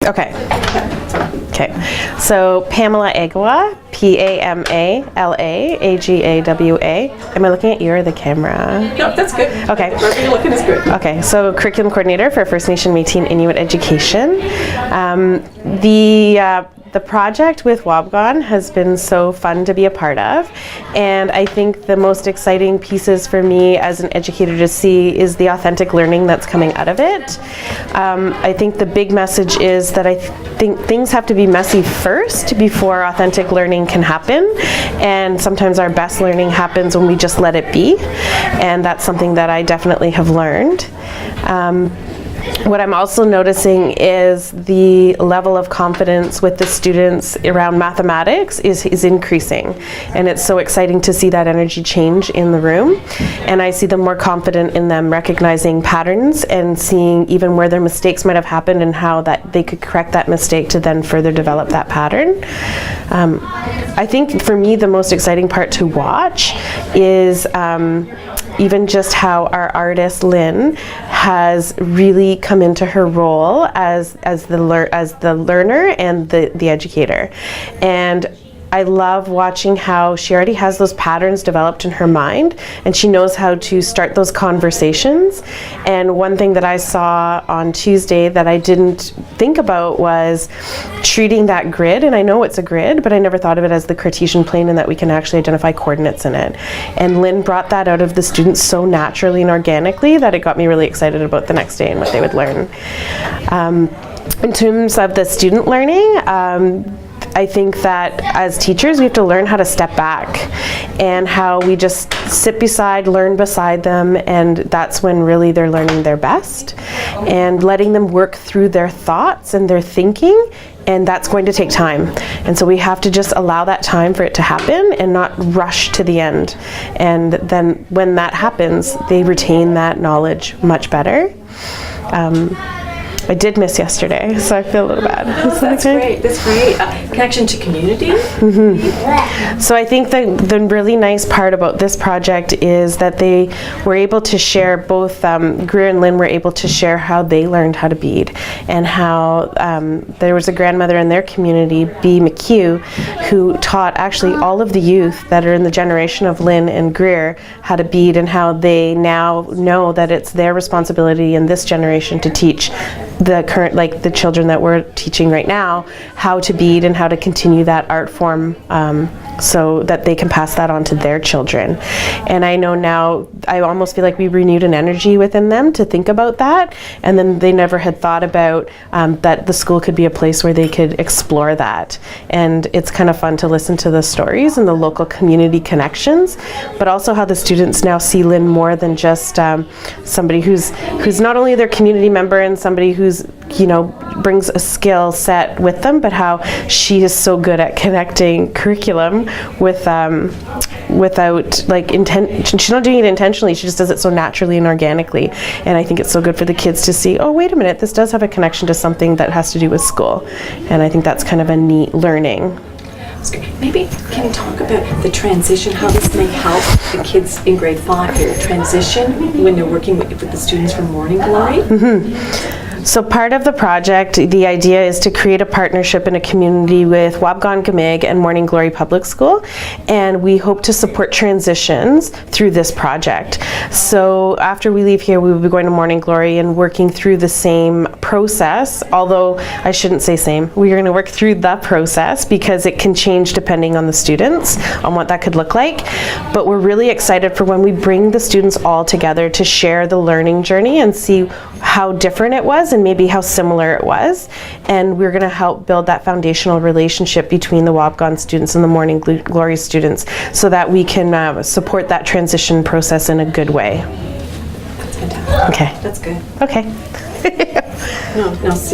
Okay. Okay. So Pamela Agawa, P-A-M-A-L-A-A-G-A-W-A. Am I looking at you or the camera? No, that's good. Okay. Wherever you're looking is good. Okay. So curriculum coordinator for First Nation, Métis, and Inuit education. The project with Wabgon has been so fun to be a part of, and I think the most exciting pieces for me as an educator to see is the authentic learning that's coming out of it. I think the big message is that I think things have to be messy first before authentic learning can happen, and sometimes our best learning happens when we just let it be, and that's something that I definitely have learned. What I'm also noticing is the level of confidence with the students around mathematics is increasing, and it's so exciting to see that energy change in the room, and I see them more confident in them recognizing patterns and seeing even where their mistakes might have happened and how that they could correct that mistake to then further develop that pattern. I think for me the most exciting part to watch is even just how our artist Lynn has really come into her role as the learner and the educator, and I love watching how she already has those patterns developed in her mind, and she knows how to start those conversations. And one thing that I saw on Tuesday that I didn't think about was treating that grid, and I know it's a grid, but I never thought of it as the Cartesian plane and that we can actually identify coordinates in it. And Lynn brought that out of the students so naturally and organically that it got me really excited about the next day and what they would learn. In terms of the student learning, I think that as teachers we have to learn how to step back and how we just sit beside, learn beside them, and that's when really they're learning their best, and letting them work through their thoughts and their thinking, and that's going to take time, and so we have to just allow that time for it to happen and not rush to the end, and then when that happens they retain that knowledge much better. I did miss yesterday, so I feel a little bad. No, that's great. That's great. Connection to community. Mm-hmm. So I think the really nice part about this project is that they were able to share, both Greer and Lynn were able to share how they learned how to bead, and how there was a grandmother in their community, B. McHugh, who taught actually all of the youth that are in the generation of Lynn and Greer how to bead, and how they now know that it's their responsibility in this generation to teach the current, like the children that we're teaching right now, how to bead and how to continue that art form, so that they can pass that on to their children. And I know now, I almost feel like we renewed an energy within them to think about that, and then they never had thought about that the school could be a place where they could explore that. And it's kind of fun to listen to the stories and the local community connections, but also how the students now see Lynn more than just somebody who's not only their community member and somebody who's, you know, brings a skill set with them, but how she is so good at connecting curriculum with without like intent. She's not doing it intentionally, she just does it so naturally and organically, and I think it's so good for the kids to see, oh wait a minute, this does have a connection to something that has to do with school, and I think that's kind of a neat learning. Maybe can you talk about the transition, how this may help the kids in grade 5 here transition when they're working with the students from Morning Glory? Mm-hmm. So part of the project, the idea is to create a partnership in a community with Wabgon-Gamig and Morning Glory Public School, and we hope to support transitions through this project. So after we leave here, we will be going to Morning Glory and working through the same process, although I shouldn't say same. We're going to work through the process because it can change depending on the students, on what that could look like. But we're really excited for when we bring the students all together to share the learning journey and see how different it was and maybe how similar it was, and we're going to help build that foundational relationship between the Wabgon students and the Morning Glory students so that we can support that transition process in a good way. That's fantastic. Okay. That's good. Okay. No,